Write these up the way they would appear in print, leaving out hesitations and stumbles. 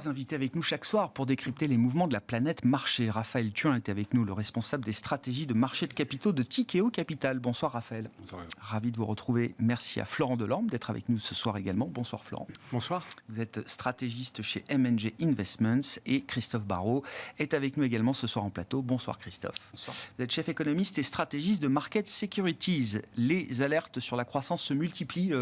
3 invités avec nous chaque soir pour décrypter les mouvements de la planète marché. Raphaël Thuin est avec nous, le responsable des stratégies de marché de capitaux de Tikehau Capital. Bonsoir Raphaël. Bonsoir. Ravi de vous retrouver. Merci à Florent Delorme d'être avec nous ce soir également. Bonsoir Florent. Bonsoir. Vous êtes stratégiste chez M&G Investments et Christophe Barrault est avec nous également ce soir en plateau. Bonsoir Christophe. Bonsoir. Vous êtes chef économiste et stratégiste de Market Securities. Les alertes sur la croissance se multiplient,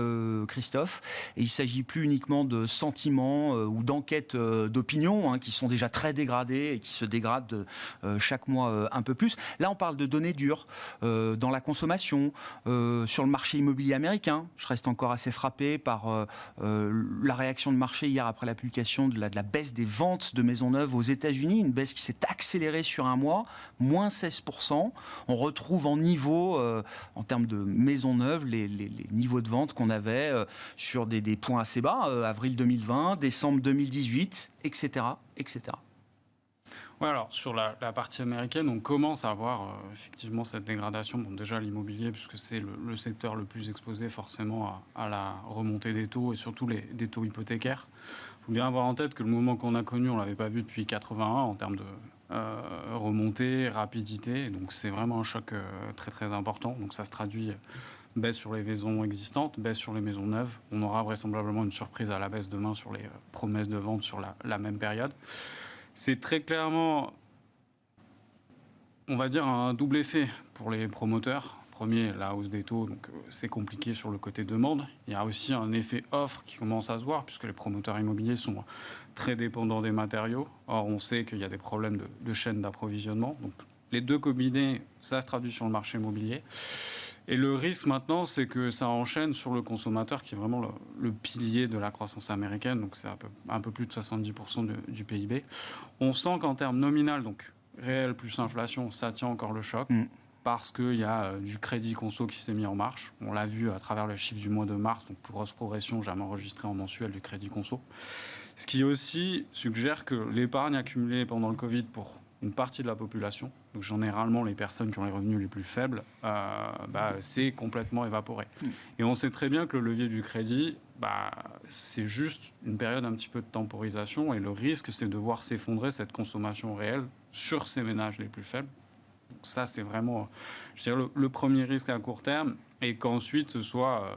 Christophe, et il ne s'agit plus uniquement de sentiments ou d'enquêtes d'opinion qui sont déjà très dégradées et qui se dégradent chaque mois un peu plus. Là, on parle de données dures dans la consommation, sur le marché immobilier américain. Je reste encore assez frappé par la réaction de marché hier après la publication de la baisse des ventes de maisons neuves aux États-Unis, une baisse qui s'est accélérée sur un mois, moins 16%. On retrouve en niveau, en termes de maisons neuves, les niveaux de vente qu'on avait sur des points assez bas, avril 2020, décembre 2018, etc., etc. Ouais, alors sur la partie américaine, on commence à voir effectivement cette dégradation. Bon, déjà l'immobilier, puisque c'est le secteur le plus exposé forcément à la remontée des taux et surtout des taux hypothécaires. Il faut bien avoir en tête que le mouvement qu'on a connu, on ne l'avait pas vu depuis 81 en termes de remontée, rapidité. Donc c'est vraiment un choc très très important. Donc ça se traduit baisse sur les maisons existantes, baisse sur les maisons neuves. On aura vraisemblablement une surprise à la baisse demain sur les promesses de vente sur la même période. C'est très clairement, on va dire, un double effet pour les promoteurs. Premier, la hausse des taux, donc c'est compliqué sur le côté demande. Il y a aussi un effet offre qui commence à se voir, puisque les promoteurs immobiliers sont très dépendants des matériaux. Or, on sait qu'il y a des problèmes de chaîne d'approvisionnement. Donc, les deux combinés, ça se traduit sur le marché immobilier. Et le risque maintenant, c'est que ça enchaîne sur le consommateur, qui est vraiment le pilier de la croissance américaine. Donc c'est un peu plus de 70% du PIB. On sent qu'en termes nominal, donc réel plus inflation, ça tient encore le choc. Parce qu'il y a du crédit conso qui s'est mis en marche. On l'a vu à travers le chiffre du mois de mars, donc plus grosse progression jamais enregistrée en mensuel du crédit conso. Ce qui aussi suggère que l'épargne accumulée pendant le Covid pour une partie de la population, donc généralement les personnes qui ont les revenus les plus faibles, c'est complètement évaporé. Et on sait très bien que le levier du crédit, c'est juste une période un petit peu de temporisation, et le risque, c'est de voir s'effondrer cette consommation réelle sur ces ménages les plus faibles. Donc ça, c'est vraiment, je dirais, le premier risque à court terme, et qu'ensuite ce soit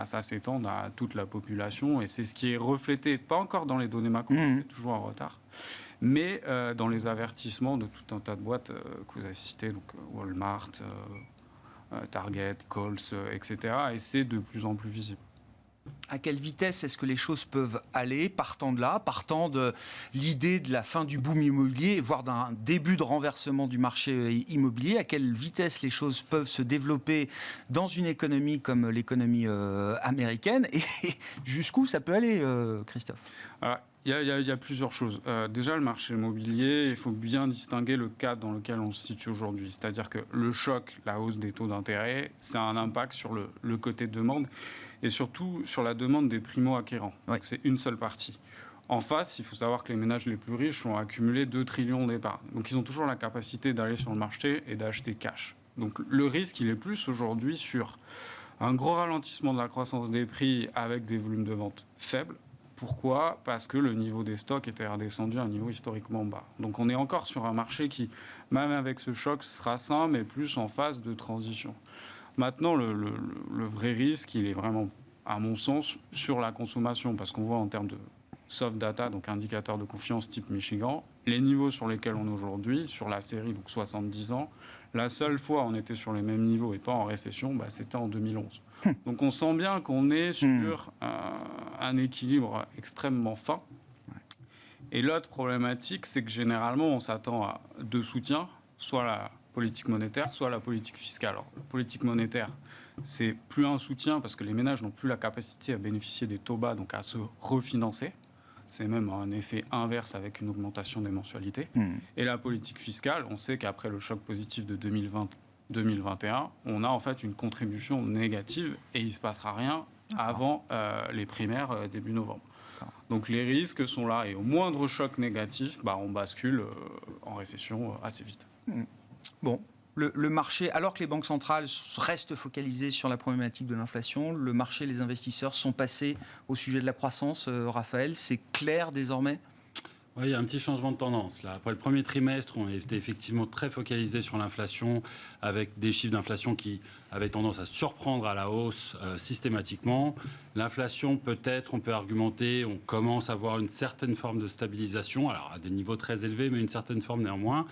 ça s'étende à toute la population, et c'est ce qui est reflété, pas encore dans les données macro, c'est toujours en retard, mais dans les avertissements de tout un tas de boîtes que vous avez citées, donc Walmart, Target, Kohl's, etc. Et c'est de plus en plus visible. À quelle vitesse est-ce que les choses peuvent aller, partant de là, partant de l'idée de la fin du boom immobilier, voire d'un début de renversement du marché immobilier? À quelle vitesse les choses peuvent se développer dans une économie comme l'économie américaine? Et jusqu'où ça peut aller, Christophe? Il y a plusieurs choses. Déjà, le marché immobilier, il faut bien distinguer le cadre dans lequel on se situe aujourd'hui. C'est-à-dire que le choc, la hausse des taux d'intérêt, ça a un impact sur le côté de demande et surtout sur la demande des primo-acquérants. Ouais. C'est une seule partie. En face, il faut savoir que les ménages les plus riches ont accumulé 2 trillions d'épargne. Donc, ils ont toujours la capacité d'aller sur le marché et d'acheter cash. Donc, le risque, il est plus aujourd'hui sur un gros ralentissement de la croissance des prix avec des volumes de vente faibles. Pourquoi ? Parce que le niveau des stocks était redescendu à un niveau historiquement bas. Donc on est encore sur un marché qui, même avec ce choc, sera sain, mais plus en phase de transition. Maintenant, le vrai risque, il est vraiment, à mon sens, sur la consommation. Parce qu'on voit en termes de soft data, donc indicateur de confiance type Michigan, les niveaux sur lesquels on est aujourd'hui, sur la série, donc 70 ans, la seule fois où on était sur les mêmes niveaux et pas en récession, c'était en 2011. Donc on sent bien qu'on est sur un équilibre extrêmement fin. Et l'autre problématique, c'est que généralement, on s'attend à 2 soutiens, soit la politique monétaire, soit la politique fiscale. Alors, la politique monétaire, c'est plus un soutien parce que les ménages n'ont plus la capacité à bénéficier des taux bas, donc à se refinancer. C'est même un effet inverse avec une augmentation des mensualités. Et la politique fiscale, on sait qu'après le choc positif de 2020-2021, on a en fait une contribution négative et il ne se passera rien avant les primaires début novembre. Donc les risques sont là et au moindre choc négatif, on bascule en récession assez vite. Bon. Le marché, alors que les banques centrales restent focalisées sur la problématique de l'inflation, le marché, les investisseurs sont passés au sujet de la croissance. Raphaël, c'est clair désormais ? Oui, il y a un petit changement de tendance. Là. Après le premier trimestre, on était effectivement très focalisé sur l'inflation, avec des chiffres d'inflation qui avaient tendance à surprendre à la hausse systématiquement. L'inflation, peut-être, on peut argumenter, on commence à voir une certaine forme de stabilisation, alors à des niveaux très élevés, mais une certaine forme néanmoins.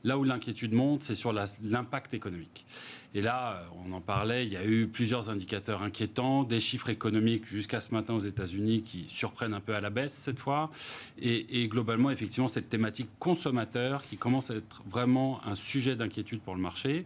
Là où l'inquiétude monte, c'est sur l'impact économique. Et là, on en parlait, il y a eu plusieurs indicateurs inquiétants, des chiffres économiques jusqu'à ce matin aux États-Unis qui surprennent un peu à la baisse cette fois. Et globalement, effectivement, cette thématique consommateur qui commence à être vraiment un sujet d'inquiétude pour le marché.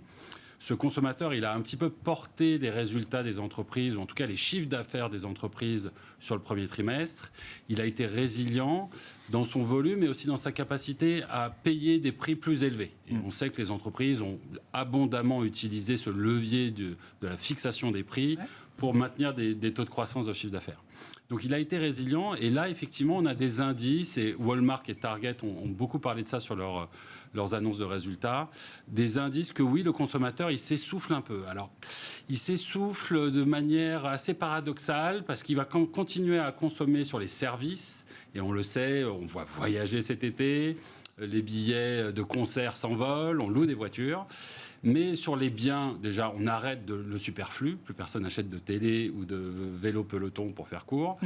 Ce consommateur, il a un petit peu porté les résultats des entreprises, ou en tout cas les chiffres d'affaires des entreprises sur le premier trimestre. Il a été résilient dans son volume et aussi dans sa capacité à payer des prix plus élevés. Et on sait que les entreprises ont abondamment utilisé ce levier de la fixation des prix pour maintenir des taux de croissance de chiffre d'affaires. Donc il a été résilient et là effectivement on a des indices et Walmart et Target ont beaucoup parlé de ça sur leurs annonces de résultats, des indices que oui le consommateur il s'essouffle un peu. Alors il s'essouffle de manière assez paradoxale parce qu'il va continuer à consommer sur les services et on le sait, on voit voyager cet été, les billets de concert s'envolent, on loue des voitures. Mais sur les biens, déjà, on arrête le superflu. Plus personne n'achète de télé ou de vélo peloton pour faire court.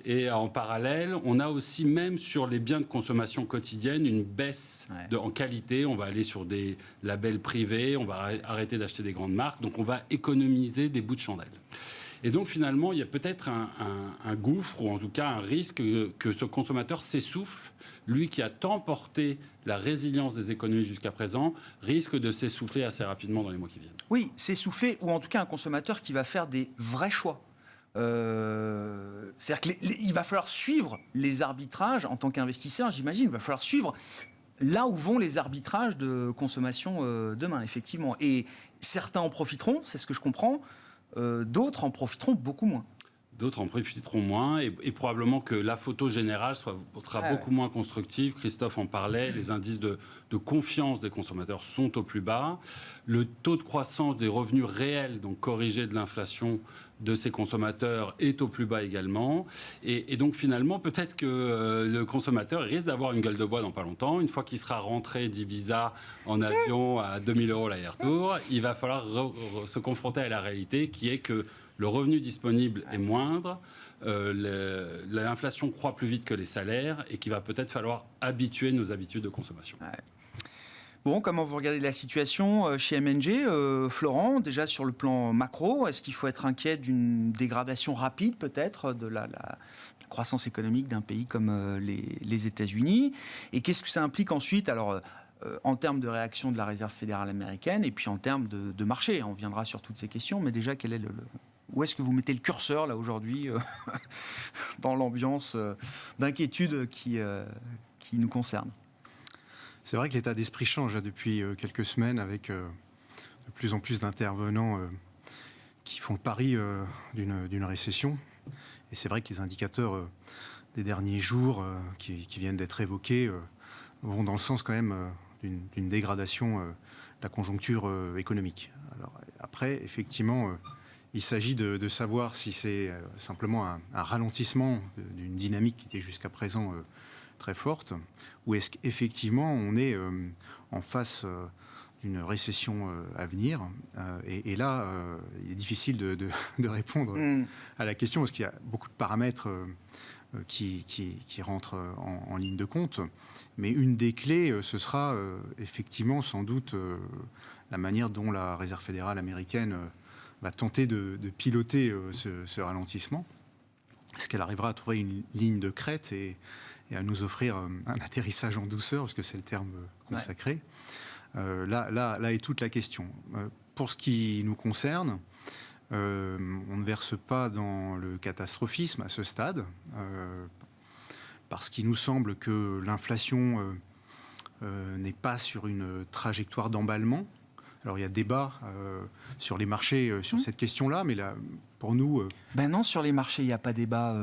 Et en parallèle, on a aussi, même sur les biens de consommation quotidienne, une baisse en qualité. On va aller sur des labels privés, on va arrêter d'acheter des grandes marques. Donc, on va économiser des bouts de chandelle. Et donc, finalement, il y a peut-être un gouffre, ou en tout cas un risque que ce consommateur s'essouffle. Lui qui a tant porté la résilience des économies jusqu'à présent, risque de s'essouffler assez rapidement dans les mois qui viennent. Oui, s'essouffler, ou en tout cas un consommateur qui va faire des vrais choix. C'est-à-dire qu'il va falloir suivre les arbitrages en tant qu'investisseur, j'imagine. Il va falloir suivre là où vont les arbitrages de consommation demain, effectivement. Et certains en profiteront, c'est ce que je comprends. D'autres en profiteront beaucoup moins. D'autres en profiteront moins et probablement que la photo générale sera beaucoup moins constructive. Christophe en parlait, les indices de confiance des consommateurs sont au plus bas. Le taux de croissance des revenus réels, donc corrigé de l'inflation de ces consommateurs, est au plus bas également. Et donc finalement, peut-être que le consommateur risque d'avoir une gueule de bois dans pas longtemps. Une fois qu'il sera rentré d'Ibiza en avion à 2 000 € l'aller-retour, il va falloir se confronter à la réalité qui est que le revenu disponible est moindre, l'inflation croît plus vite que les salaires et qu'il va peut-être falloir habituer nos habitudes de consommation. Bon, comment vous regardez la situation chez M&G, Florent, déjà sur le plan macro, est-ce qu'il faut être inquiet d'une dégradation rapide peut-être de la croissance économique d'un pays comme les États-Unis? Et qu'est-ce que ça implique ensuite en termes de réaction de la Réserve fédérale américaine et puis en termes de marché? On viendra sur toutes ces questions, mais déjà, quel est où est-ce que vous mettez le curseur, là, aujourd'hui, dans l'ambiance d'inquiétude qui nous concerne? C'est vrai que l'état d'esprit change depuis quelques semaines avec de plus en plus d'intervenants qui font le pari d'une récession. Et c'est vrai que les indicateurs des derniers jours qui viennent d'être évoqués vont dans le sens quand même d'une dégradation de la conjoncture économique. Alors, après, effectivement, il s'agit de savoir si c'est simplement un ralentissement d'une dynamique qui était jusqu'à présent très forte, ou est-ce qu'effectivement on est en face d'une récession à venir. Et là, il est difficile de répondre à la question, parce qu'il y a beaucoup de paramètres qui rentrent en ligne de compte. Mais une des clés, ce sera effectivement sans doute la manière dont la Réserve fédérale américaine va tenter de piloter ce ralentissement. Est-ce qu'elle arrivera à trouver une ligne de crête et à nous offrir un atterrissage en douceur, parce que c'est le terme consacré. Là est toute la question. Pour ce qui nous concerne, on ne verse pas dans le catastrophisme à ce stade, parce qu'il nous semble que l'inflation n'est pas sur une trajectoire d'emballement. Alors il y a débat sur les marchés sur cette question-là, mais là, pour nous... Ben non, sur les marchés, il n'y a pas débat,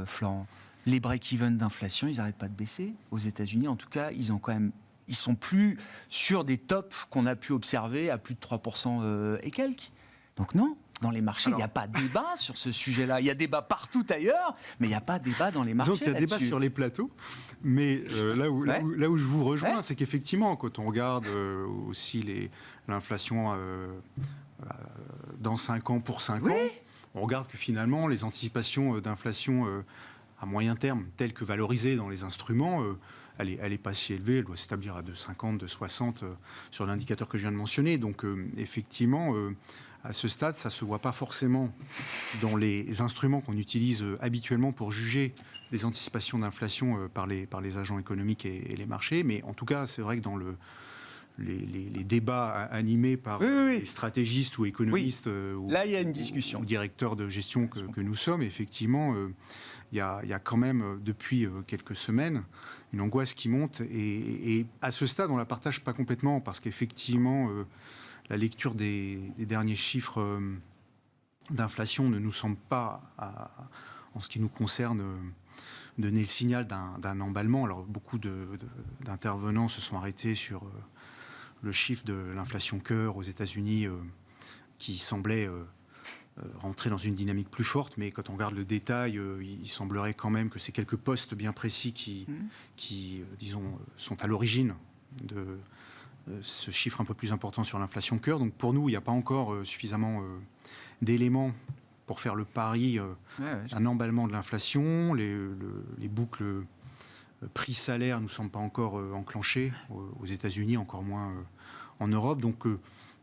Florent. Les break-even d'inflation, ils n'arrêtent pas de baisser. Aux États-Unis, en tout cas, ils sont plus sur des tops qu'on a pu observer à plus de 3% et quelques. Donc non, Dans les marchés, il n'y a pas débat sur ce sujet-là. Il y a débat partout ailleurs, mais il n'y a pas débat dans les marchés. Donc il y a débat sur les plateaux, mais là où je vous rejoins, c'est qu'effectivement, quand on regarde aussi l'inflation dans 5 ans pour 5 ans, on regarde que finalement, les anticipations d'inflation à moyen terme, telles que valorisées dans les instruments, elle est pas si élevée, elle doit s'établir à 2,50, 2,60 sur l'indicateur que je viens de mentionner. Donc effectivement, à ce stade, ça ne se voit pas forcément dans les instruments qu'on utilise habituellement pour juger les anticipations d'inflation par les agents économiques et les marchés. Mais en tout cas, c'est vrai que dans les débats animés par les stratégistes ou économistes là, il y a une discussion. Ou directeurs de gestion que nous sommes, effectivement, il y a quand même, depuis quelques semaines, une angoisse qui monte. Et à ce stade, on ne la partage pas complètement parce qu'effectivement, la lecture des derniers chiffres d'inflation ne nous semble pas, en ce qui nous concerne, donner le signal d'un emballement. Alors, beaucoup d'intervenants se sont arrêtés sur le chiffre de l'inflation cœur aux États-Unis qui semblait rentrer dans une dynamique plus forte, mais quand on regarde le détail, il semblerait quand même que c'est quelques postes bien précis qui disons, sont à l'origine de ce chiffre un peu plus important sur l'inflation cœur. Donc pour nous, il n'y a pas encore suffisamment d'éléments pour faire le pari d'un emballement de l'inflation. Les boucles prix-salaire ne nous semblent pas encore enclenchées aux États-Unis, encore moins en Europe. Donc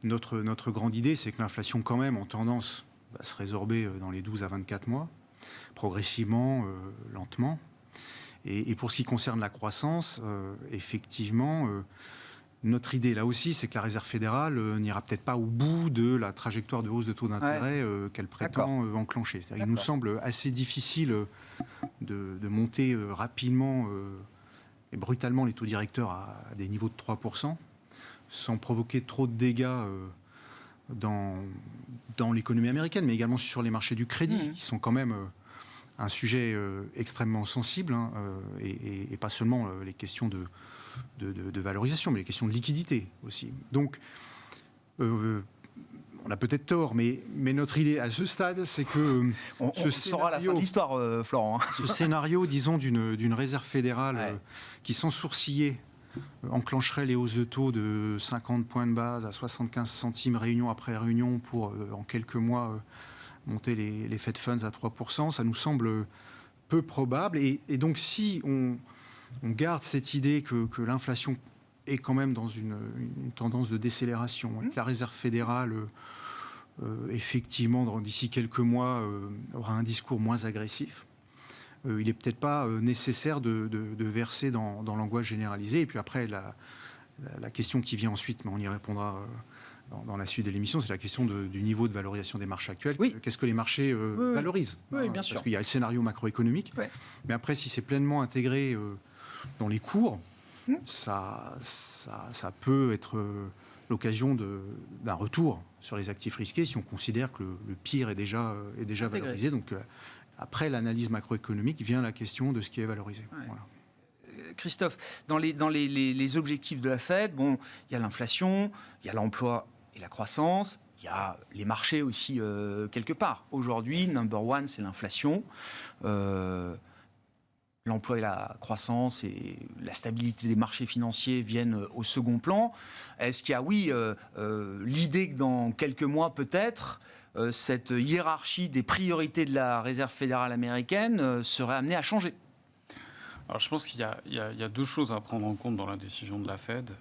notre grande idée, c'est que l'inflation quand même en tendance va se résorber dans les 12 à 24 mois, progressivement, lentement. Et pour ce qui concerne la croissance, effectivement, notre idée là aussi, c'est que la Réserve fédérale n'ira peut-être pas au bout de la trajectoire de hausse de taux d'intérêt qu'elle prétend enclencher. Il nous semble assez difficile de monter rapidement et brutalement les taux directeurs à des niveaux de 3%, sans provoquer trop de dégâts dans l'économie américaine, mais également sur les marchés du crédit, qui sont quand même un sujet extrêmement sensible, et pas seulement les questions de valorisation, mais les questions de liquidité aussi. Donc, on a peut-être tort, mais notre idée à ce stade, c'est que on saura la fin de l'histoire, Florent. Ce scénario, disons, d'une réserve fédérale qui, sans sourciller, enclencherait les hausses de taux de 50 points de base à 75 centimes réunion après réunion pour, en quelques mois, monter les Fed Funds à 3%, ça nous semble peu probable. Et donc, si on garde cette idée que l'inflation est quand même dans une tendance de décélération, et que la Réserve fédérale, effectivement, d'ici quelques mois, aura un discours moins agressif, il n'est peut-être pas nécessaire de verser dans l'angoisse généralisée. Et puis après, la question qui vient ensuite, mais on y répondra dans la suite de l'émission, c'est la question du niveau de valorisation des marchés actuels. Qu'est-ce que les marchés valorisent bien sûr. Parce qu'il y a le scénario macroéconomique, mais après, si c'est pleinement intégré dans les cours, ça peut être l'occasion d'un retour sur les actifs risqués si on considère que le pire est déjà valorisé. Donc, après l'analyse macroéconomique, vient la question de ce qui est valorisé. Voilà. Christophe, dans les objectifs de la Fed, bon, il y a l'inflation, il y a l'emploi et la croissance, il y a les marchés aussi quelque part. Aujourd'hui, number one, c'est l'inflation. L'emploi et la croissance et la stabilité des marchés financiers viennent au second plan. Est-ce qu'il y a, l'idée que dans quelques mois peut-être, cette hiérarchie des priorités de la Réserve fédérale américaine serait amenée à changer? Alors, je pense qu'il y a deux choses à prendre en compte dans la décision de la Fed.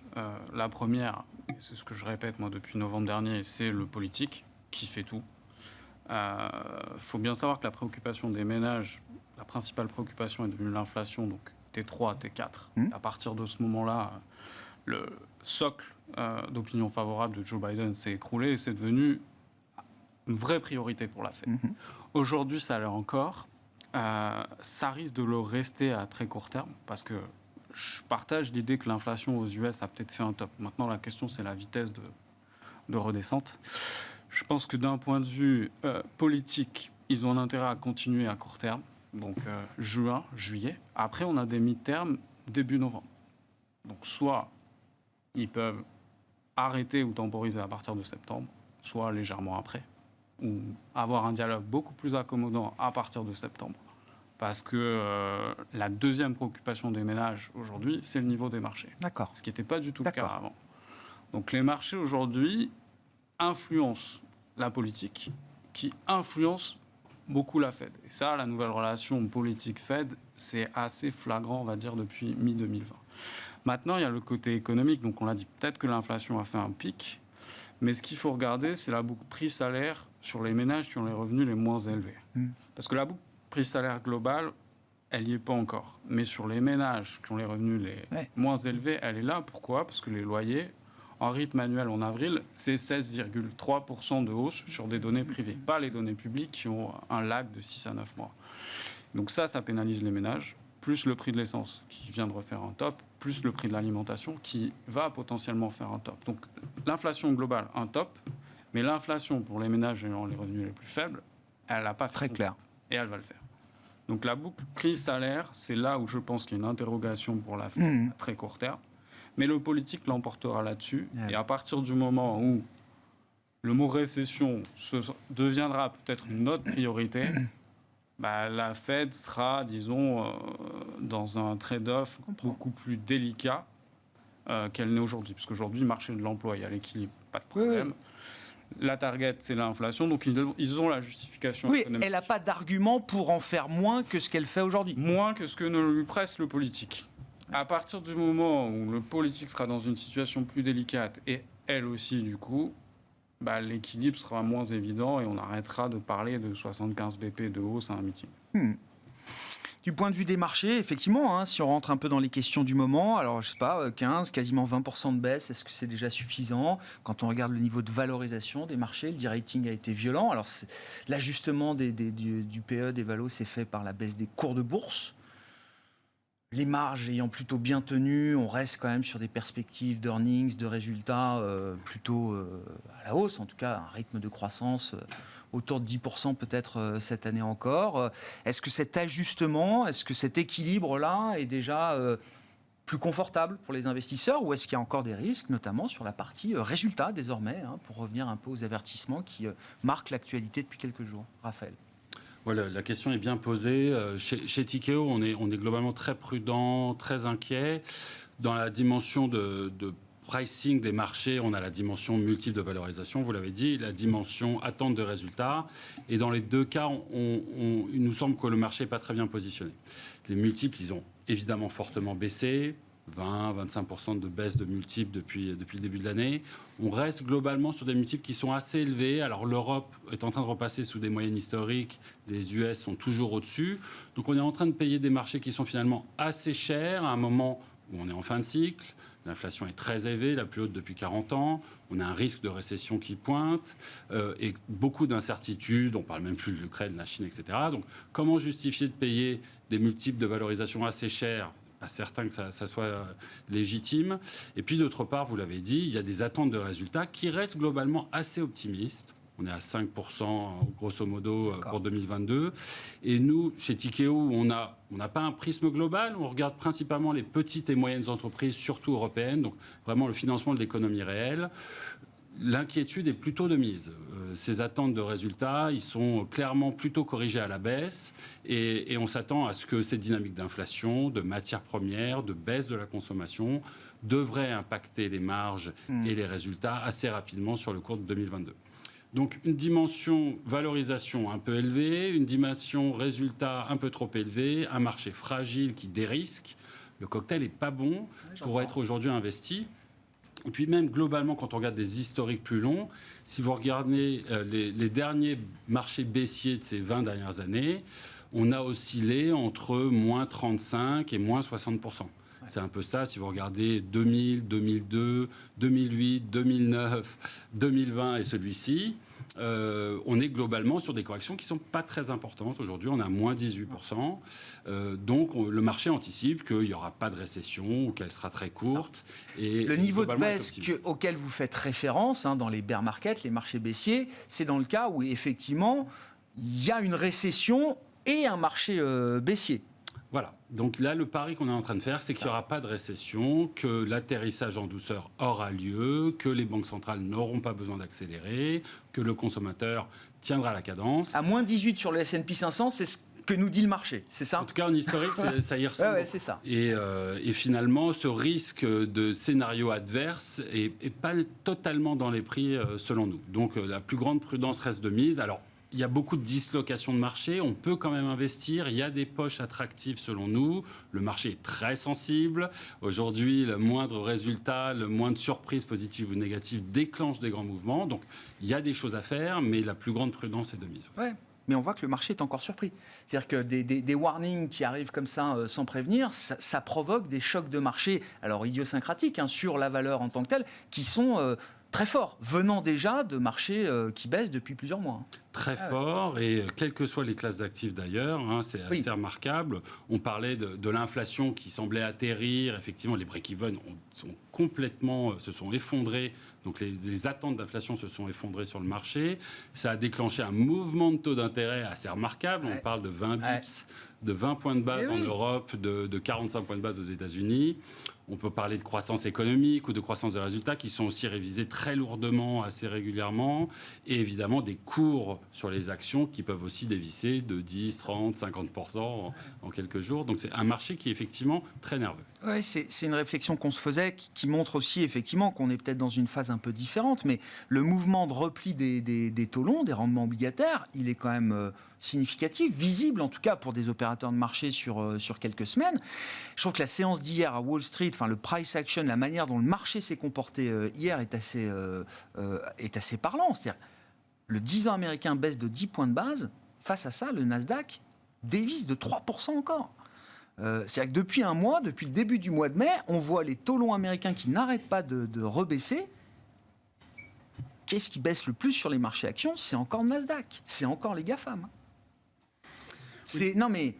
La première, c'est ce que je répète moi depuis novembre dernier, c'est le politique qui fait tout. Faut bien savoir que la préoccupation des ménages, la principale préoccupation est devenue l'inflation, donc T3, T4. À partir de ce moment-là, le socle d'opinion favorable de Joe Biden s'est écroulé et c'est devenu une vraie priorité pour la Fed. Aujourd'hui, ça l'est encore. Ça risque de le rester à très court terme parce que je partage l'idée que l'inflation aux US a peut-être fait un top. Maintenant, la question, c'est la vitesse de redescente. Je pense que d'un point de vue politique, ils ont un intérêt à continuer à court terme, donc juin, juillet. Après, on a des mi-termes début novembre. Donc soit ils peuvent arrêter ou temporiser à partir de septembre, soit légèrement après. ou avoir un dialogue beaucoup plus accommodant à partir de septembre. Parce que la deuxième préoccupation des ménages aujourd'hui, c'est le niveau des marchés. D'accord. Ce qui n'était pas du tout le cas avant. Donc les marchés aujourd'hui influencent la politique, qui influence beaucoup la Fed. Et ça, la nouvelle relation politique-Fed, c'est assez flagrant, on va dire, depuis mi-2020. Maintenant, il y a le côté économique. Donc on l'a dit, peut-être que l'inflation a fait un pic. Mais ce qu'il faut regarder, c'est la boucle prix-salaire sur les ménages qui ont les revenus les moins élevés. Parce que la boucle prix-salaire global, elle n'y est pas encore. Mais sur les ménages qui ont les revenus les moins élevés, elle est là. Pourquoi ? Parce que les loyers, en rythme annuel en avril, c'est 16,3% de hausse sur des données privées. Pas les données publiques qui ont un lag de 6 à 9 mois. Donc ça pénalise les ménages. Plus le prix de l'essence qui vient de refaire un top, plus le prix de l'alimentation qui va potentiellement faire un top. Donc l'inflation globale, un top. Mais l'inflation pour les ménages ayant les revenus les plus faibles, elle n'a pas fait très clair. Et elle va le faire. Donc la boucle prix-salaire, c'est là où je pense qu'il y a une interrogation pour la Fed à très court terme. Mais le politique l'emportera là-dessus. Et à partir du moment où le mot récession deviendra peut-être une autre priorité, la Fed sera, disons, dans un trade-off beaucoup plus délicat qu'elle n'est aujourd'hui. Parce qu'aujourd'hui, le marché de l'emploi, il y a l'équilibre, pas de problème. La target, c'est l'inflation, donc ils ont la justification économique. Elle n'a pas d'argument pour en faire moins que ce qu'elle fait aujourd'hui. Moins que ce que ne lui presse le politique. À partir du moment où le politique sera dans une situation plus délicate, et elle aussi, du coup, l'équilibre sera moins évident et on arrêtera de parler de 75 BP de hausse à un meeting. Du point de vue des marchés, effectivement, si on rentre un peu dans les questions du moment, alors je sais pas, 15, quasiment 20% de baisse, est-ce que c'est déjà suffisant ? Quand on regarde le niveau de valorisation des marchés, le de-rating a été violent. Alors l'ajustement du PE des valos s'est fait par la baisse des cours de bourse. Les marges ayant plutôt bien tenu, on reste quand même sur des perspectives d'earnings, de résultats plutôt à la hausse, en tout cas un rythme de croissance autour de 10% peut-être cette année encore. Est-ce que cet ajustement, est-ce que cet équilibre-là est déjà plus confortable pour les investisseurs ou est-ce qu'il y a encore des risques, notamment sur la partie résultats désormais, pour revenir un peu aux avertissements qui marquent l'actualité depuis quelques jours ? Raphaël. Voilà, la question est bien posée. Chez Tikehau, on est globalement très prudent, très inquiet. Dans la dimension de pricing des marchés, on a la dimension multiple de valorisation, vous l'avez dit, la dimension attente de résultats. Et dans les deux cas, il nous semble que le marché n'est pas très bien positionné. Les multiples, ils ont évidemment fortement baissé. 20-25% de baisse de multiples depuis le début de l'année. On reste globalement sur des multiples qui sont assez élevés. Alors l'Europe est en train de repasser sous des moyennes historiques, les US sont toujours au-dessus. Donc on est en train de payer des marchés qui sont finalement assez chers à un moment où on est en fin de cycle. L'inflation est très élevée, la plus haute depuis 40 ans. On a un risque de récession qui pointe et beaucoup d'incertitudes. On ne parle même plus de l'Ukraine, de la Chine, etc. Donc comment justifier de payer des multiples de valorisation assez chers ? Pas certain que ça soit légitime. Et puis d'autre part, vous l'avez dit, il y a des attentes de résultats qui restent globalement assez optimistes. On est à 5% grosso modo pour 2022. Et nous, chez Tikehau, on n'a pas un prisme global. On regarde principalement les petites et moyennes entreprises, surtout européennes, donc vraiment le financement de l'économie réelle. L'inquiétude est plutôt de mise. Ces attentes de résultats, ils sont clairement plutôt corrigés à la baisse et on s'attend à ce que ces dynamiques d'inflation, de matières premières, de baisse de la consommation devraient impacter les marges et les résultats assez rapidement sur le cours de 2022. Donc une dimension valorisation un peu élevée, une dimension résultat un peu trop élevée, un marché fragile qui dérisque. Le cocktail n'est pas bon pour être aujourd'hui investi. Et puis même globalement, quand on regarde des historiques plus longs, si vous regardez les derniers marchés baissiers de ces 20 dernières années, on a oscillé entre moins 35 et moins 60%. C'est un peu ça, si vous regardez 2000, 2002, 2008, 2009, 2020 et celui-ci, on est globalement sur des corrections qui ne sont pas très importantes. Aujourd'hui, on a moins 18%. Donc, le marché anticipe qu'il n'y aura pas de récession ou qu'elle sera très courte. Et le niveau de baisse auquel vous faites référence dans les bear markets, les marchés baissiers, c'est dans le cas où, effectivement, il y a une récession et un marché baissier. Voilà. Donc là, le pari qu'on est en train de faire, c'est qu'il n'y aura pas de récession, que l'atterrissage en douceur aura lieu, que les banques centrales n'auront pas besoin d'accélérer, que le consommateur tiendra la cadence. À moins 18 sur le S&P 500, c'est ce que nous dit le marché, c'est ça? En tout cas, en historique, ça y ressemble. Ouais, c'est ça. Et finalement, ce risque de scénario adverse est pas totalement dans les prix, selon nous. Donc, la plus grande prudence reste de mise. Alors, il y a beaucoup de dislocations de marché, on peut quand même investir, il y a des poches attractives selon nous, le marché est très sensible, aujourd'hui le moindre résultat, le moindre surprise positive ou négative déclenche des grands mouvements, donc il y a des choses à faire, mais la plus grande prudence est de mise. Ouais. Mais on voit que le marché est encore surpris. C'est-à-dire que des warnings qui arrivent comme ça sans prévenir, ça provoque des chocs de marché, alors idiosyncratiques, sur la valeur en tant que telle, qui sont très forts, venant déjà de marchés qui baissent depuis plusieurs mois. Très fort, et quelles que soient les classes d'actifs d'ailleurs, c'est assez remarquable. On parlait de l'inflation qui semblait atterrir, effectivement les break-even se sont effondrés, donc les attentes d'inflation se sont effondrées sur le marché. Ça a déclenché un mouvement de taux d'intérêt assez remarquable, on parle de 20 bips, de 20 points de base en Europe, de 45 points de base aux États-Unis. On peut parler de croissance économique ou de croissance de résultats qui sont aussi révisés très lourdement, assez régulièrement. Et évidemment, des cours sur les actions qui peuvent aussi dévisser de 10, 30, 50% en quelques jours. Donc c'est un marché qui est effectivement très nerveux. Oui, c'est une réflexion qu'on se faisait qui montre aussi effectivement qu'on est peut-être dans une phase un peu différente. Mais le mouvement de repli des taux longs, des rendements obligataires, il est quand même significatif, visible en tout cas pour des opérateurs de marché sur quelques semaines. Je trouve que la séance d'hier à Wall Street, le price action, la manière dont le marché s'est comporté hier est assez parlant. C'est-à-dire le 10 ans américain baisse de 10 points de base. Face à ça, le Nasdaq dévisse de 3% encore. C'est-à-dire que depuis un mois, depuis le début du mois de mai, on voit les taux longs américains qui n'arrêtent pas de rebaisser. Qu'est-ce qui baisse le plus sur les marchés actions? C'est encore le Nasdaq, c'est encore les GAFAM. Non mais,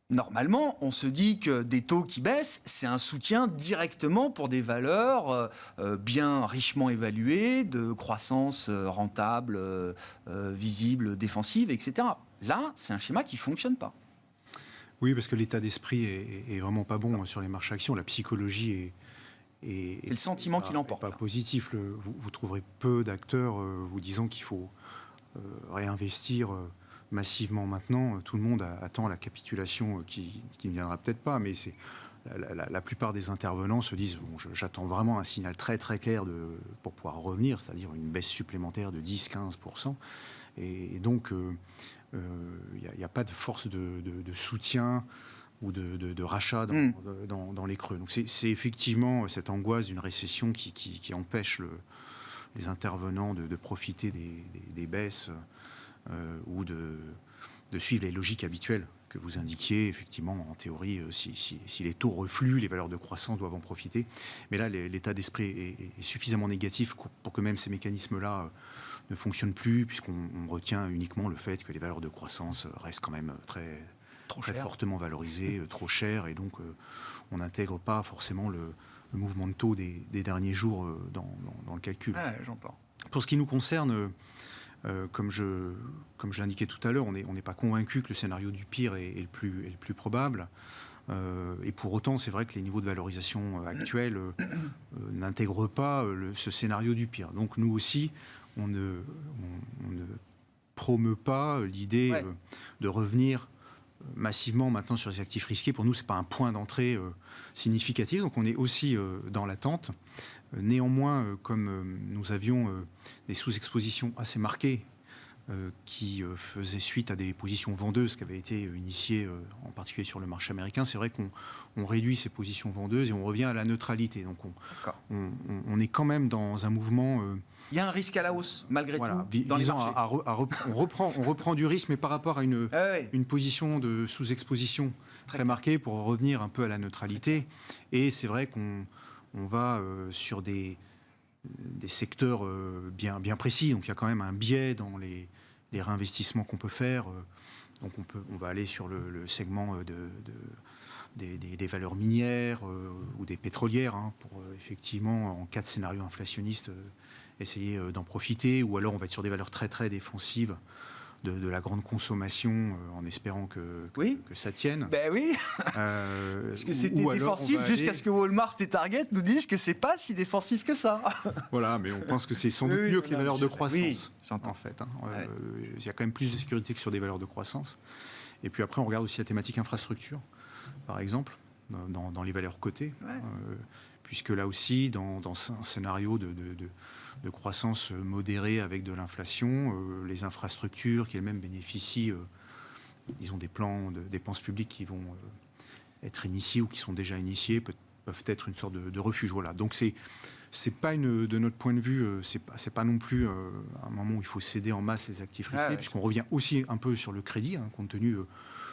normalement, on se dit que des taux qui baissent, c'est un soutien directement pour des valeurs bien richement évaluées, de croissance rentable, visible, défensive, etc. Là, c'est un schéma qui ne fonctionne pas. Oui, parce que l'état d'esprit est vraiment pas bon sur les marchés actions. La psychologie est le sentiment qui l'emporte. Pas positif. Vous trouverez peu d'acteurs vous disant qu'il faut réinvestir massivement maintenant. Tout le monde attend la capitulation qui ne viendra peut-être pas, mais la plupart des intervenants se disent j'attends vraiment un signal très très clair pour pouvoir revenir, c'est-à-dire une baisse supplémentaire de 10-15%. Et donc, il n'y a pas de force de soutien ou de rachat dans les creux. Donc c'est effectivement cette angoisse d'une récession qui empêche les intervenants de profiter des baisses ou de suivre les logiques habituelles que vous indiquiez. Effectivement, en théorie, si les taux refluent, les valeurs de croissance doivent en profiter. Mais là, l'état d'esprit est suffisamment négatif pour que même ces mécanismes-là ne fonctionnent plus, puisqu'on retient uniquement le fait que les valeurs de croissance restent quand même très fortement valorisées, trop chères, et donc on n'intègre pas forcément le mouvement de taux des derniers jours dans le calcul. Ah, j'entends. Pour ce qui nous concerne, comme je l'indiquais tout à l'heure, on n'est pas convaincu que le scénario du pire est le plus probable. Et pour autant, c'est vrai que les niveaux de valorisation actuels n'intègrent pas ce scénario du pire. Donc nous aussi, on ne promeut pas l'idée de revenir massivement maintenant sur les actifs risqués. Pour nous, ce n'est pas un point d'entrée significatif. Donc on est aussi dans l'attente. Néanmoins, comme nous avions des sous-expositions assez marquées qui faisaient suite à des positions vendeuses qui avaient été initiées en particulier sur le marché américain, c'est vrai qu'on réduit ces positions vendeuses et on revient à la neutralité. Donc on est quand même dans un mouvement... Il y a un risque à la hausse, malgré tout, dans les marchés. On reprend du risque, mais par rapport à une position de sous-exposition très marquée pour revenir un peu à la neutralité. Et c'est vrai qu'on va sur des secteurs bien précis. Donc il y a quand même un biais dans les réinvestissements qu'on peut faire. Donc on va aller sur le segment des valeurs minières ou des pétrolières pour effectivement, en cas de scénario inflationniste, essayer d'en profiter. Ou alors on va être sur des valeurs très très défensives de la grande consommation en espérant que ça tienne. Ben oui. Parce que c'était défensif jusqu'à ce que Walmart et Target nous disent que c'est pas si défensif que ça. Voilà, mais on pense que c'est sans doute mieux que les valeurs de croissance. Oui, j'entends. En fait, il y a quand même plus de sécurité que sur des valeurs de croissance. Et puis après, on regarde aussi la thématique infrastructure, par exemple, dans les valeurs cotées, puisque là aussi, dans un scénario de croissance modérée avec de l'inflation, les infrastructures qui elles-mêmes bénéficient, disons, des plans de dépenses publiques qui vont être initiés ou qui sont déjà initiés, peuvent être une sorte de refuge. Voilà. Donc c'est pas de notre point de vue, c'est pas non plus un moment où il faut céder en masse les actifs risqués, puisqu'on revient aussi un peu sur le crédit, compte tenu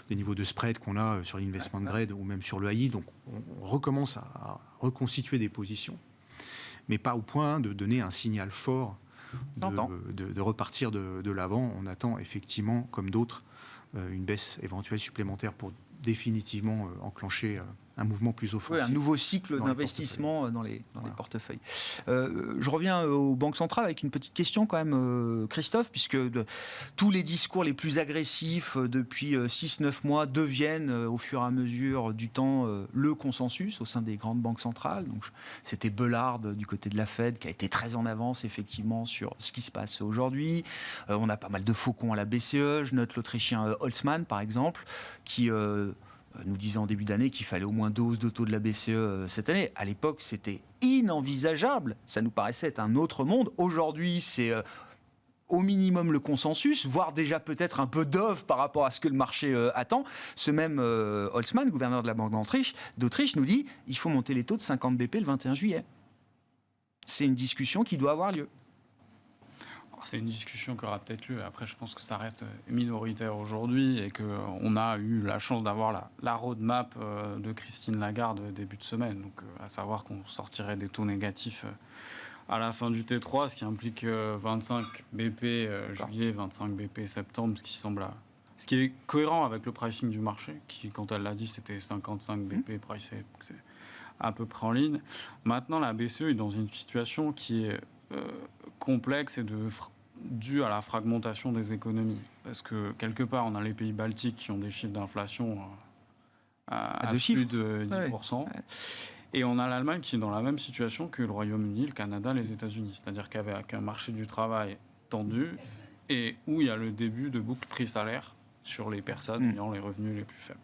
des niveaux de spread qu'on a sur l'investment grade ou même sur le high yield. Donc on recommence à reconstituer des positions, mais pas au point de donner un signal fort de repartir de l'avant. On attend effectivement, comme d'autres, une baisse éventuelle supplémentaire pour définitivement enclencher un mouvement plus offensif. Un nouveau cycle d'investissement dans les portefeuilles. Je reviens aux banques centrales avec une petite question quand même, Christophe, puisque tous les discours les plus agressifs depuis 6-9 mois deviennent au fur et à mesure du temps le consensus au sein des grandes banques centrales. Donc, c'était Bullard du côté de la Fed qui a été très en avance effectivement sur ce qui se passe aujourd'hui. On a pas mal de faucons à la BCE. Je note l'Autrichien Holtzmann par exemple qui nous disait en début d'année qu'il fallait au moins 2 hausses de taux de la BCE cette année. À l'époque, c'était inenvisageable. Ça nous paraissait être un autre monde. Aujourd'hui, c'est au minimum le consensus, voire déjà peut-être un peu d'oeuvre par rapport à ce que le marché attend. Ce même Holtzmann, gouverneur de la Banque d'Autriche, nous dit il faut monter les taux de 50 BP le 21 juillet. C'est une discussion qui doit avoir lieu. C'est une discussion qui aura peut-être lieu. Après, je pense que ça reste minoritaire aujourd'hui et qu'on a eu la chance d'avoir la roadmap de Christine Lagarde début de semaine. Donc, à savoir qu'on sortirait des taux négatifs à la fin du T3, ce qui implique 25 BP juillet, 25 BP septembre, ce qui est cohérent avec le pricing du marché, qui, quand elle l'a dit, c'était 55 BP pricé. C'est à peu près en ligne. Maintenant, la BCE est dans une situation qui est complexe et dû à la fragmentation des économies. Parce que, quelque part, on a les pays baltiques qui ont des chiffres d'inflation à plus de 10%. Et on a l'Allemagne qui est dans la même situation que le Royaume-Uni, le Canada, les États-Unis. C'est-à-dire qu'avec un marché du travail tendu et où il y a le début de boucle prix-salaire sur les personnes ayant les revenus les plus faibles.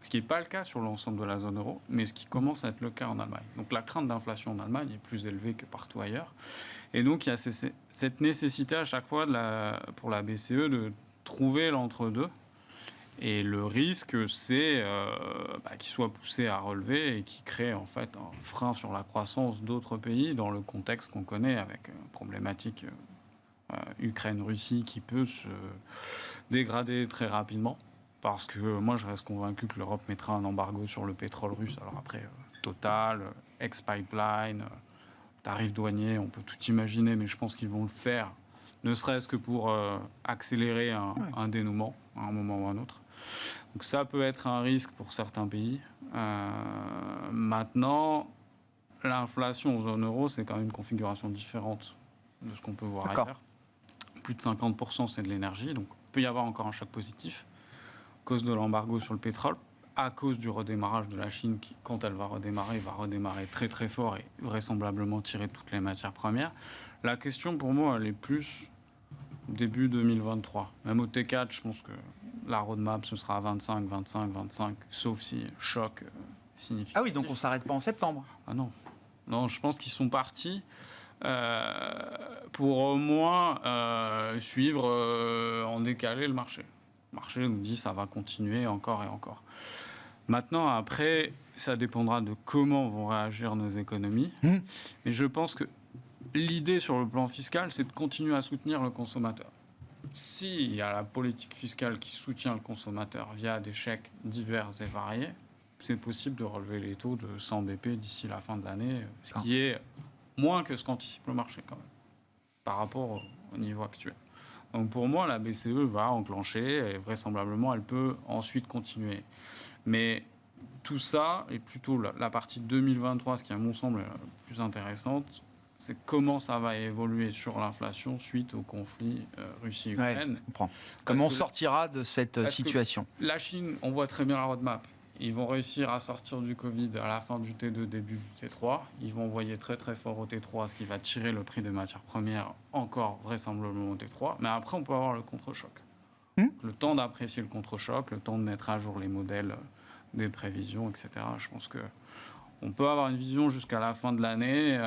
Ce qui n'est pas le cas sur l'ensemble de la zone euro, mais ce qui commence à être le cas en Allemagne. Donc la crainte d'inflation en Allemagne est plus élevée que partout ailleurs. Et donc il y a cette nécessité à chaque fois pour la BCE de trouver l'entre-deux. Et le risque, c'est qu'il soit poussé à relever et qu'il crée en fait un frein sur la croissance d'autres pays dans le contexte qu'on connaît avec une problématique Ukraine-Russie qui peut se dégrader très rapidement. Parce que moi, je reste convaincu que l'Europe mettra un embargo sur le pétrole russe. Alors après, Total, ex-pipeline, tarifs douaniers, on peut tout imaginer, mais je pense qu'ils vont le faire, ne serait-ce que pour accélérer un dénouement à un moment ou à un autre. Donc ça peut être un risque pour certains pays. Maintenant, l'inflation en zone euro, c'est quand même une configuration différente de ce qu'on peut voir ailleurs. Plus de 50%, c'est de l'énergie, donc il peut y avoir encore un choc positif. À cause de l'embargo sur le pétrole, à cause du redémarrage de la Chine qui, quand elle va redémarrer très très fort et vraisemblablement tirer toutes les matières premières. La question pour moi, elle est plus début 2023. Même au T4, je pense que la roadmap, ce sera 25, 25, 25, sauf si choc significatif. Ah oui, donc on ne s'arrête pas en septembre. Ah non. Non, je pense qu'ils sont partis pour au moins suivre en décalé le marché. Le marché nous dit que ça va continuer encore et encore. Maintenant, après, ça dépendra de comment vont réagir nos économies. Mais je pense que l'idée sur le plan fiscal, c'est de continuer à soutenir le consommateur. S'il y a la politique fiscale qui soutient le consommateur via des chèques divers et variés, c'est possible de relever les taux de 100 BP d'ici la fin de l'année, ce qui est moins que ce qu'anticipe le marché quand même, par rapport au niveau actuel. Donc pour moi, la BCE va enclencher et vraisemblablement, elle peut ensuite continuer. Mais tout ça, et plutôt la partie 2023, ce qui à mon semble la plus intéressante, c'est comment ça va évoluer sur l'inflation suite au conflit Russie-Ukraine. Je comprends. Comment on sortira de cette situation? La Chine, on voit très bien la roadmap. Ils vont réussir à sortir du Covid à la fin du T2, début du T3. Ils vont envoyer très très fort au T3, ce qui va tirer le prix des matières premières encore vraisemblablement au T3. Mais après, on peut avoir le contre-choc. Le temps d'apprécier le contre-choc, le temps de mettre à jour les modèles des prévisions, etc. Je pense qu'on peut avoir une vision jusqu'à la fin de l'année.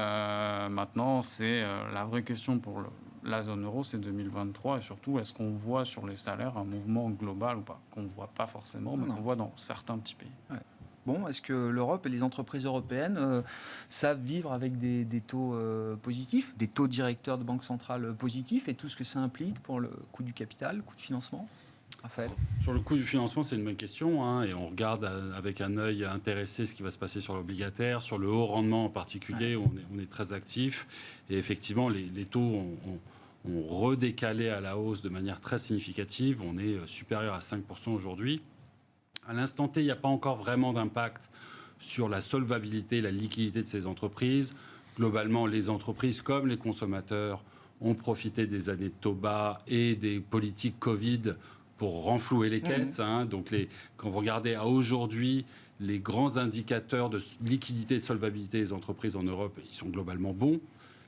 Maintenant, c'est la vraie question pour la zone euro, c'est 2023. Et surtout, est-ce qu'on voit sur les salaires un mouvement global ou pas? Qu'on ne voit pas forcément, mais qu'on voit dans certains petits pays. Ouais. Bon, est-ce que l'Europe et les entreprises européennes savent vivre avec des taux positifs, des taux directeurs de banque centrale positifs, et tout ce que ça implique pour le coût du capital, le coût de financement? Raphaël? Sur le coût du financement, c'est une bonne question, hein, et on regarde avec un œil intéressé ce qui va se passer sur l'obligataire, sur le haut rendement en particulier, où on est très actif. Et effectivement, les taux ont redécalé à la hausse de manière très significative. On est supérieur à 5% aujourd'hui. À l'instant T, il n'y a pas encore vraiment d'impact sur la solvabilité, la liquidité de ces entreprises. Globalement, les entreprises comme les consommateurs ont profité des années de taux bas et des politiques Covid pour renflouer les caisses. Hein. Donc, quand vous regardez à aujourd'hui, les grands indicateurs de liquidité et de solvabilité des entreprises en Europe, ils sont globalement bons.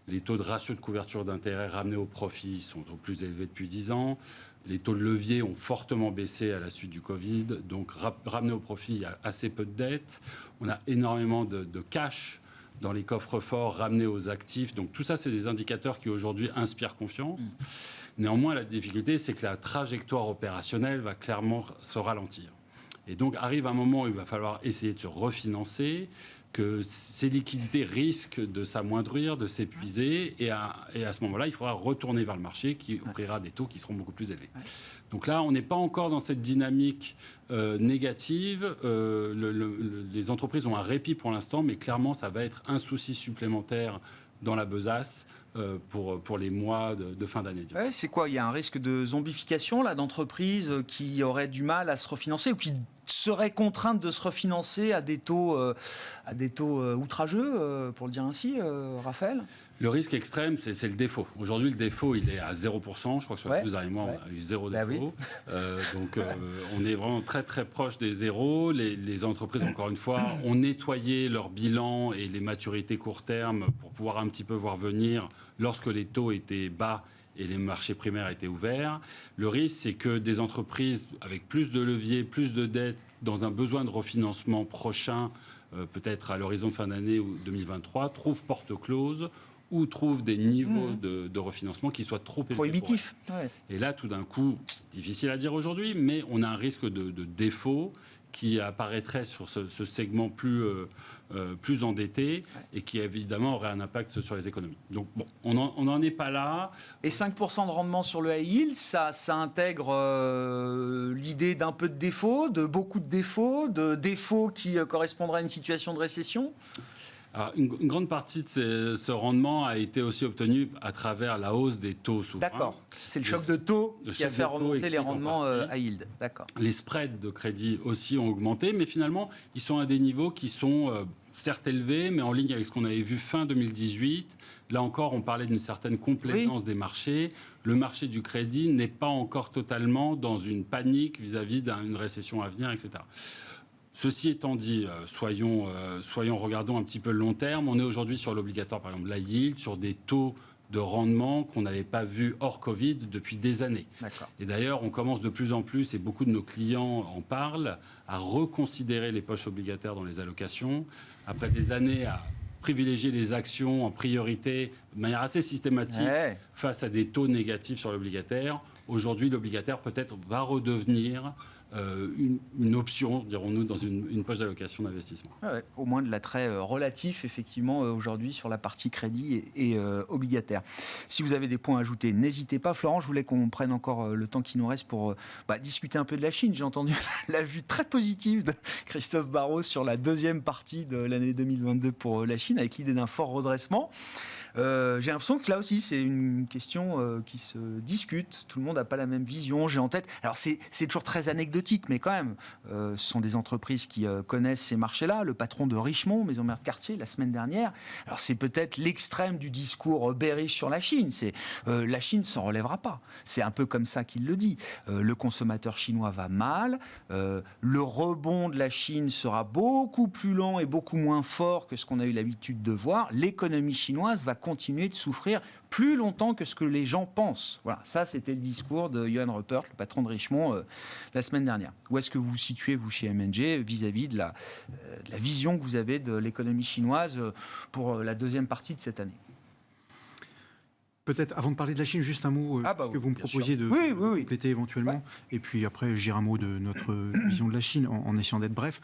Les taux de ratio de couverture d'intérêt ramenés au profit sont au plus élevés depuis 10 ans. Les taux de levier ont fortement baissé à la suite du Covid. Donc, ramenés au profit, il y a assez peu de dettes. On a énormément de cash dans les coffres forts ramenés aux actifs. Donc, tout ça, c'est des indicateurs qui, aujourd'hui, inspirent confiance. Néanmoins, la difficulté, c'est que la trajectoire opérationnelle va clairement se ralentir. Et donc, arrive un moment où il va falloir essayer de se refinancer, que ces liquidités risquent de s'amoindrir, de s'épuiser, et à ce moment-là, il faudra retourner vers le marché qui offrira des taux qui seront beaucoup plus élevés. Donc là, on n'est pas encore dans cette dynamique négative. Les entreprises ont un répit pour l'instant, mais clairement, ça va être un souci supplémentaire dans la besace pour les mois de fin d'année. Ouais, c'est quoi? Il y a un risque de zombification là, d'entreprises qui auraient du mal à se refinancer ou qui seraient contraintes de se refinancer à des taux outrageux, pour le dire ainsi, Raphaël? Le risque extrême, c'est le défaut. Aujourd'hui, le défaut, il est à 0%. Je crois que sur les 12 derniers mois, on a eu zéro défaut. Donc, on est vraiment très, très proche des zéros. Les entreprises, encore une fois, ont nettoyé leur bilan et les maturités court terme pour pouvoir un petit peu voir venir lorsque les taux étaient bas et les marchés primaires étaient ouverts. Le risque, c'est que des entreprises avec plus de leviers, plus de dettes, dans un besoin de refinancement prochain, peut-être à l'horizon fin d'année ou 2023, trouvent porte close ou trouvent des niveaux de refinancement qui soient trop élevés. Prohibitifs. Et là, tout d'un coup, difficile à dire aujourd'hui, mais on a un risque de défaut qui apparaîtrait sur ce segment plus endetté et qui évidemment aurait un impact sur les économies. Donc bon, on n'en est pas là. Et 5% de rendement sur le high yield, ça intègre l'idée d'un peu de défaut, de beaucoup de défauts qui correspondraient à une situation de récession? Alors, une grande partie de ce rendement a été aussi obtenu à travers la hausse des taux souverains. D'accord. C'est le choc de taux qui a fait remonter les rendements high yield. D'accord. Les spreads de crédit aussi ont augmenté, mais finalement, ils sont à des niveaux qui sont certes élevés, mais en ligne avec ce qu'on avait vu fin 2018. Là encore, on parlait d'une certaine complaisance des marchés. Le marché du crédit n'est pas encore totalement dans une panique vis-à-vis d'une récession à venir, etc. Ceci étant dit, regardons un petit peu le long terme. On est aujourd'hui sur l'obligatoire, par exemple, la yield, sur des taux de rendement qu'on n'avait pas vus hors Covid depuis des années. D'accord. Et d'ailleurs, on commence de plus en plus, et beaucoup de nos clients en parlent, à reconsidérer les poches obligataires dans les allocations. Après des années à privilégier les actions en priorité de manière assez systématique face à des taux négatifs sur l'obligataire, aujourd'hui, l'obligataire peut-être va redevenir une option, dirons-nous, dans une poche d'allocation d'investissement. Au moins de l'attrait relatif, effectivement, aujourd'hui, sur la partie crédit et obligataire. Si vous avez des points à ajouter, n'hésitez pas. Florent, je voulais qu'on prenne encore le temps qui nous reste pour discuter un peu de la Chine. J'ai entendu la vue très positive de Christophe Barrot sur la deuxième partie de l'année 2022 pour la Chine, avec l'idée d'un fort redressement. J'ai l'impression que là aussi, c'est une question qui se discute. Tout le monde n'a pas la même vision. J'ai en tête. Alors, c'est toujours très anecdotique, mais quand même, ce sont des entreprises qui connaissent ces marchés-là. Le patron de Richemont, Maison Mère Cartier, la semaine dernière. Alors, c'est peut-être l'extrême du discours bearish sur la Chine. C'est la Chine ne s'en relèvera pas. C'est un peu comme ça qu'il le dit. Le consommateur chinois va mal. Le rebond de la Chine sera beaucoup plus lent et beaucoup moins fort que ce qu'on a eu l'habitude de voir. L'économie chinoise va continuer de souffrir plus longtemps que ce que les gens pensent. Voilà, ça c'était le discours de Johann Rupert, le patron de Richemont, la semaine dernière. Où est-ce que vous vous situez, vous, chez M&G, vis-à-vis de la vision que vous avez de l'économie chinoise pour la deuxième partie de cette année? Peut-être, avant de parler de la Chine, juste un mot, ce que vous me proposiez de compléter éventuellement. Ouais. Et puis après, je dirai un mot de notre vision de la Chine, en essayant d'être bref.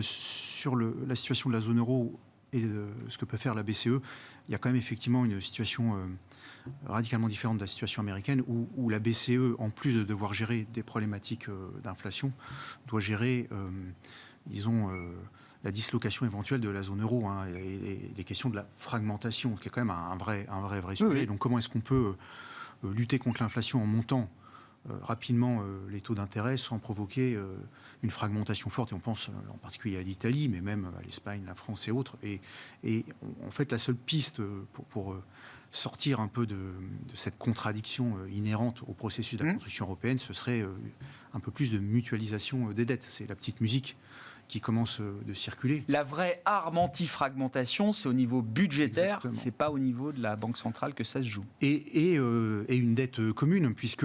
Sur la situation de la zone euro et ce que peut faire la BCE, il y a quand même effectivement une situation radicalement différente de la situation américaine, où la BCE, en plus de devoir gérer des problématiques d'inflation, doit gérer, disons... la dislocation éventuelle de la zone euro, et les questions de la fragmentation, qui est quand même un vrai sujet. Oui. Donc comment est-ce qu'on peut lutter contre l'inflation en montant rapidement les taux d'intérêt sans provoquer une fragmentation forte? Et on pense en particulier à l'Italie, mais même à l'Espagne, la France et autres. Et en fait, la seule piste pour sortir un peu de cette contradiction inhérente au processus de la construction européenne, ce serait un peu plus de mutualisation des dettes. C'est la petite musique qui commence de circuler. La vraie arme anti-fragmentation, c'est au niveau budgétaire, c'est pas au niveau de la Banque centrale que ça se joue. Et une dette commune, puisque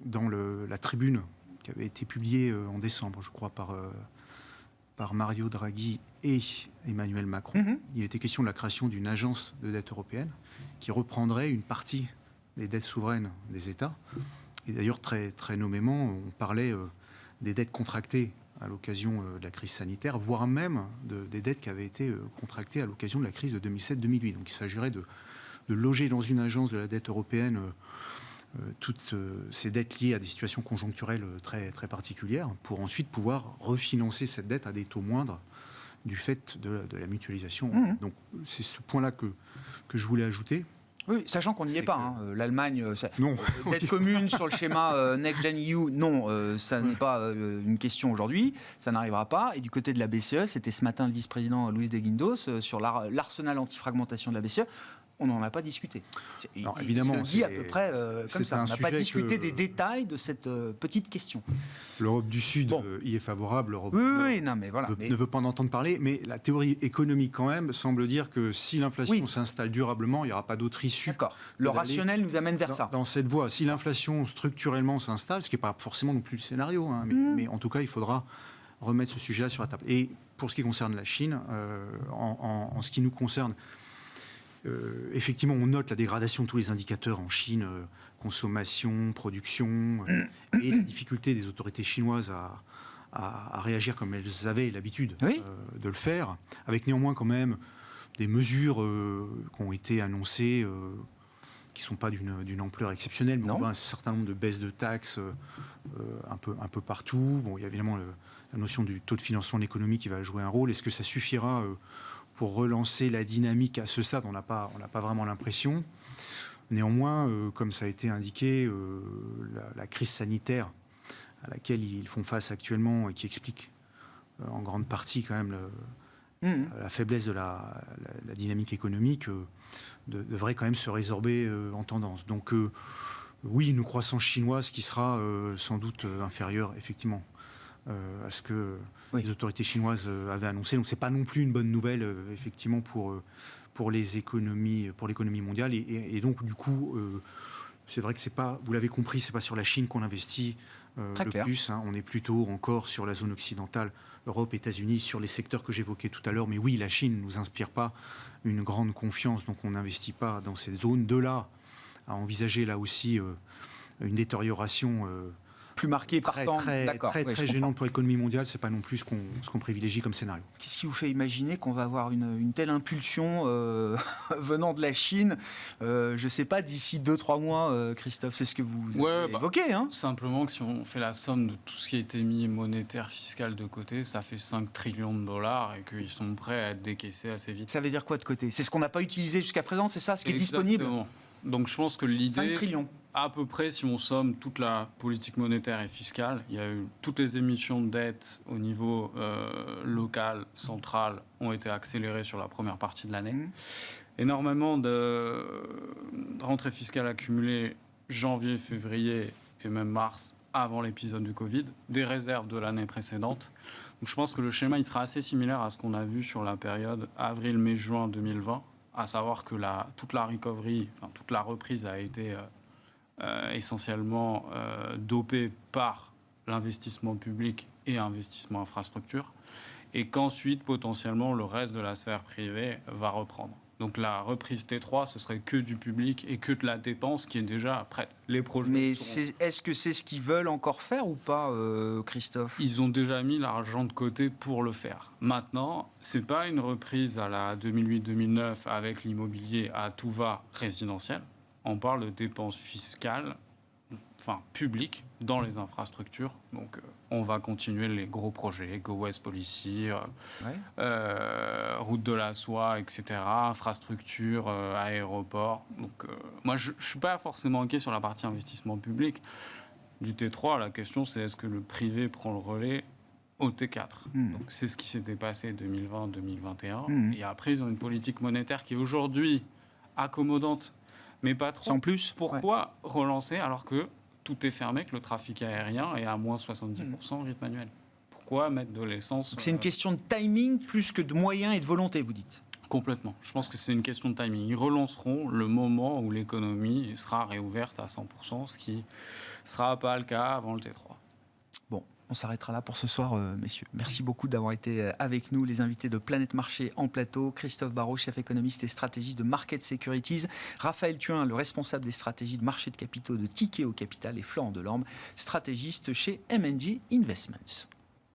dans la tribune qui avait été publiée en décembre, je crois, par Mario Draghi et Emmanuel Macron, il était question de la création d'une agence de dette européenne qui reprendrait une partie des dettes souveraines des États. Et d'ailleurs, très, très nommément, on parlait des dettes contractées à l'occasion de la crise sanitaire, voire même des dettes qui avaient été contractées à l'occasion de la crise de 2007-2008. Donc il s'agirait de loger dans une agence de la dette européenne toutes ces dettes liées à des situations conjoncturelles très, très particulières, pour ensuite pouvoir refinancer cette dette à des taux moindres du fait de la mutualisation. Donc c'est ce point-là que je voulais ajouter. Oui, sachant qu'on n'y est pas. L'Allemagne, dette commune sur le schéma Next Gen EU, non, ça n'est pas une question aujourd'hui, ça n'arrivera pas. Et du côté de la BCE, c'était ce matin le vice-président Luis de Guindos sur l'arsenal anti-fragmentation de la BCE. On n'en a pas discuté. Alors, évidemment, il le dit à peu près comme ça. On n'a pas discuté des détails de cette petite question. L'Europe du Sud y est favorable. L'Europe ne veut pas en entendre parler. Mais la théorie économique, quand même, semble dire que si l'inflation s'installe durablement, il n'y aura pas d'autre issue. D'accord. Le rationnel nous amène vers ça. Dans cette voie, si l'inflation structurellement s'installe, ce qui n'est pas forcément non plus le scénario, mais en tout cas, il faudra remettre ce sujet-là sur la table. Et pour ce qui concerne la Chine, en ce qui nous concerne, effectivement, on note la dégradation de tous les indicateurs en Chine, consommation, production, et la difficulté des autorités chinoises à réagir comme elles avaient l'habitude de le faire, avec néanmoins quand même des mesures qui ont été annoncées, qui ne sont pas d'une ampleur exceptionnelle, mais on voit un certain nombre de baisses de taxes un peu partout. Bon, il y a évidemment la notion du taux de financement de l'économie qui va jouer un rôle. Est-ce que ça suffira pour relancer la dynamique? À ce stade, on n'a pas vraiment l'impression. Néanmoins, comme ça a été indiqué, la crise sanitaire à laquelle ils font face actuellement et qui explique en grande partie quand même la faiblesse de la dynamique économique devrait quand même se résorber en tendance. Donc oui, une croissance chinoise qui sera sans doute inférieure, effectivement, à ce que les autorités chinoises avaient annoncé. Donc c'est pas non plus une bonne nouvelle, effectivement, pour l'économie mondiale. Et donc du coup, c'est vrai que c'est pas, vous l'avez compris, c'est pas sur la Chine qu'on investit le plus. On est plutôt encore sur la zone occidentale, Europe, États-Unis, sur les secteurs que j'évoquais tout à l'heure. Mais oui, la Chine ne nous inspire pas une grande confiance, donc on n'investit pas dans cette zone. De là à envisager là aussi une détérioration plus marqué par temps. D'accord, très ouais, je gênant comprends. pour l'économie mondiale. C'est pas non plus ce qu'on privilégie comme scénario. Qu'est-ce qui vous fait imaginer qu'on va avoir une telle impulsion venant de la Chine, je ne sais pas, d'ici 2-3 mois, Christophe, c'est ce que vous avez évoqué, hein? Simplement que si on fait la somme de tout ce qui a été mis monétaire, fiscal de côté, ça fait 5 trillions de dollars et qu'ils sont prêts à être décaissés assez vite. Ça veut dire quoi de côté? C'est ce qu'on n'a pas utilisé jusqu'à présent, c'est ça, ce qui est disponible? Exactement. Donc je pense que 5 l'idée, trillions. à peu près, si on somme toute la politique monétaire et fiscale, il y a eu toutes les émissions de dette au niveau local, central, ont été accélérées sur la première partie de l'année. Énormément de rentrées fiscales accumulées janvier, février et même mars, avant l'épisode du Covid, des réserves de l'année précédente. Donc je pense que le schéma il sera assez similaire à ce qu'on a vu sur la période avril, mai, juin 2020, à savoir que toute la recovery, enfin toute la reprise a été essentiellement dopée par l'investissement public et investissement infrastructure, et qu'ensuite potentiellement le reste de la sphère privée va reprendre. Donc la reprise T3, ce serait que du public et que de la dépense qui est déjà prête. Les projets. Mais est-ce que c'est ce qu'ils veulent encore faire ou pas, Christophe? Ils ont déjà mis l'argent de côté pour le faire. Maintenant, c'est pas une reprise à la 2008-2009 avec l'immobilier à tout va résidentiel. On parle de dépenses fiscales, enfin publiques, dans les infrastructures. Donc on va continuer les gros projets, Go West Policy, route de la soie, etc., infrastructures, aéroports. Donc moi je ne suis pas forcément inquiet sur la partie investissement public du T3. La question c'est est-ce que le privé prend le relais au T4. Donc c'est ce qui s'était passé 2020-2021. Et après ils ont une politique monétaire qui est aujourd'hui accommodante, mais pas trop. Sans plus. Pourquoi relancer alors que tout est fermé, que le trafic aérien est à moins 70% au rythme annuel? Pourquoi mettre de l'essence? C'est une question de timing plus que de moyens et de volonté, vous dites? Complètement. Je pense que c'est une question de timing. Ils relanceront le moment où l'économie sera réouverte à 100%, ce qui ne sera pas le cas avant le T3. Bon, on s'arrêtera là pour ce soir, messieurs. Merci beaucoup d'avoir été avec nous, les invités de Planète Marché en plateau. Christophe Barrot, chef économiste et stratégiste de Market Securities. Raphaël Thuin, le responsable des stratégies de marché de capitaux de Tikehau Capital. Et Florent Delorme, stratégiste chez M&G Investments.